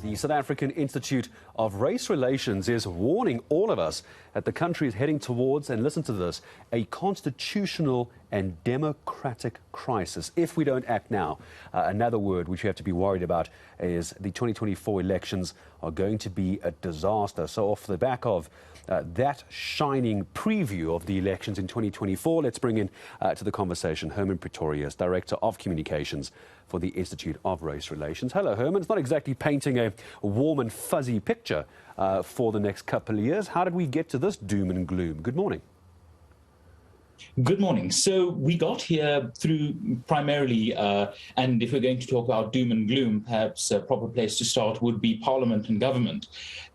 The South African Institute of Race Relations is warning all of us that the country is heading towards, and listen to this, a constitutional and democratic crisis if we don't act now. Another word which we have to be worried about is the 2024 elections are going to be a disaster. So off the back of that shining preview of the elections in 2024, let's bring in to the conversation Herman Pretorius, Director of Communications for the Institute of Race Relations. Hello, Herman. It's not exactly painting a warm and fuzzy picture for the next couple of years. How did we get to this doom and gloom? Good morning. Good morning. So we got here through primarily, and if we're going to talk about doom and gloom, perhaps a proper place to start would be Parliament and government.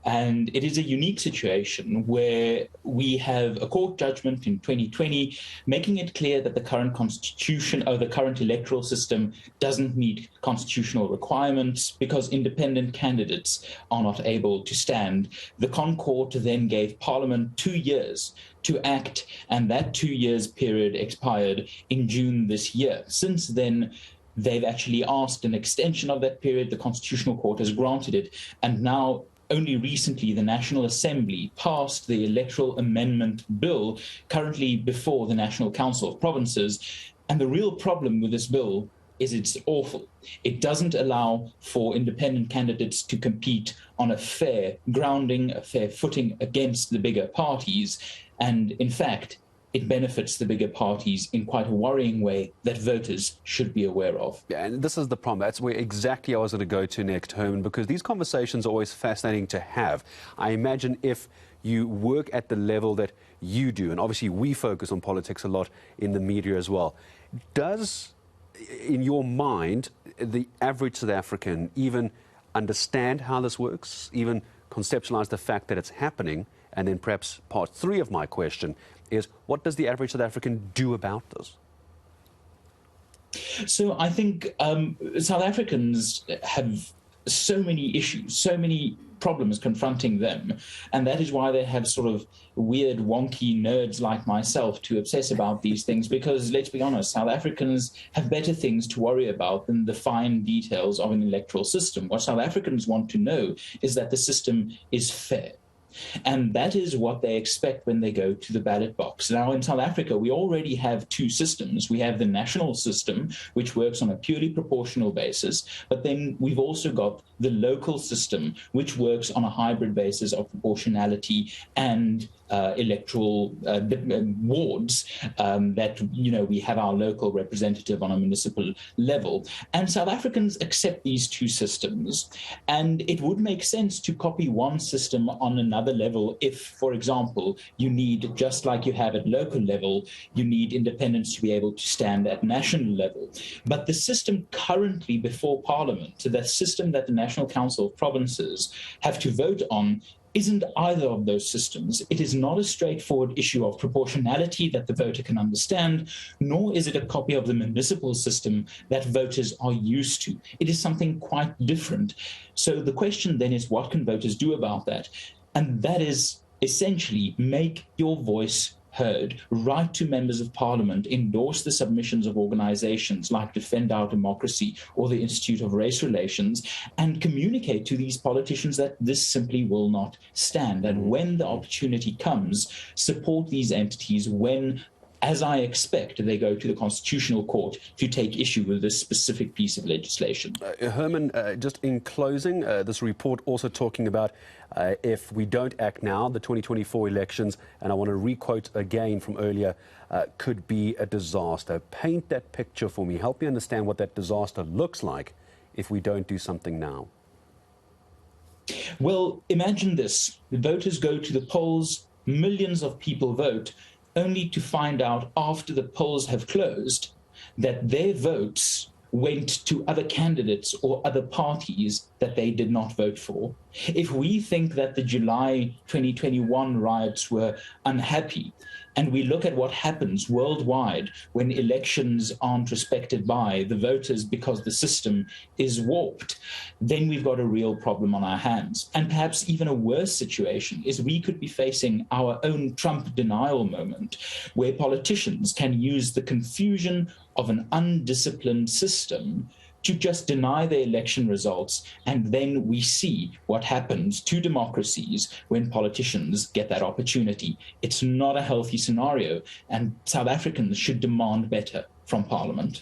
And it is a unique situation where we have a court judgment in 2020 making it clear that the current constitution or the current electoral system doesn't meet constitutional requirements because independent candidates are not able to stand. The Court then gave Parliament 2 years to act, and that 2 years period expired in June this year. Since then, they've actually asked an extension of that period. The Constitutional Court has granted it, and now only recently the National Assembly passed the electoral amendment bill currently before the National Council of Provinces. And the real problem with this bill is it's awful. It doesn't allow for independent candidates to compete on a fair grounding, a fair footing against the bigger parties. And in fact, it benefits the bigger parties in quite a worrying way that voters should be aware of. Yeah, and this is the problem. That's where exactly I was going to go to next, Herman, because these conversations are always fascinating to have. I imagine if you work at the level that you do, and obviously we focus on politics a lot in the media as well, does, in your mind, the average South African even understand how this works, even conceptualize the fact that it's happening? And then perhaps part three of my question is, what does the average South African do about this? So I think South Africans have so many issues, so many problems confronting them. And that is why they have sort of weird, wonky nerds like myself to obsess about these things, because let's be honest, South Africans have better things to worry about than the fine details of an electoral system. What South Africans want to know is that the system is fair. And that is what they expect when they go to the ballot box. Now, in South Africa, we already have two systems. We have the national system, which works on a purely proportional basis, but then we've also got the local system, which works on a hybrid basis of proportionality and electoral wards that, we have our local representative on a municipal level. And South Africans accept these two systems. And it would make sense to copy one system on another level if, for example, you need, just like you have at local level, you need independents to be able to stand at national level. But the system currently before Parliament, the system that the National Council of Provinces have to vote on, isn't either of those systems. It is not a straightforward issue of proportionality that the voter can understand, nor is it a copy of the municipal system that voters are used to. It is something quite different. So the question then is, what can voters do about that? And that is essentially make your voice heard, write to members of Parliament, endorse the submissions of organizations like Defend Our Democracy or the Institute of Race Relations, and communicate to these politicians that this simply will not stand. And when the opportunity comes, support these entities when, as I expect, they go to the Constitutional Court to take issue with this specific piece of legislation. Herman, just in closing, this report also talking about if we don't act now, the 2024 elections, and I want to re-quote again from earlier, could be a disaster. Paint that picture for me. Help me understand what that disaster looks like if we don't do something now. Well, imagine this. The voters go to the polls, millions of people vote, only to find out after the polls have closed that their votes went to other candidates or other parties that they did not vote for. If we think that the July 2021 riots were unhappy, and we look at what happens worldwide when elections aren't respected by the voters because the system is warped, then we've got a real problem on our hands. And perhaps even a worse situation is we could be facing our own Trump denial moment, where politicians can use the confusion of an undisciplined system to just deny the election results, and then we see what happens to democracies when politicians get that opportunity. It's not a healthy scenario, and South Africans should demand better from Parliament.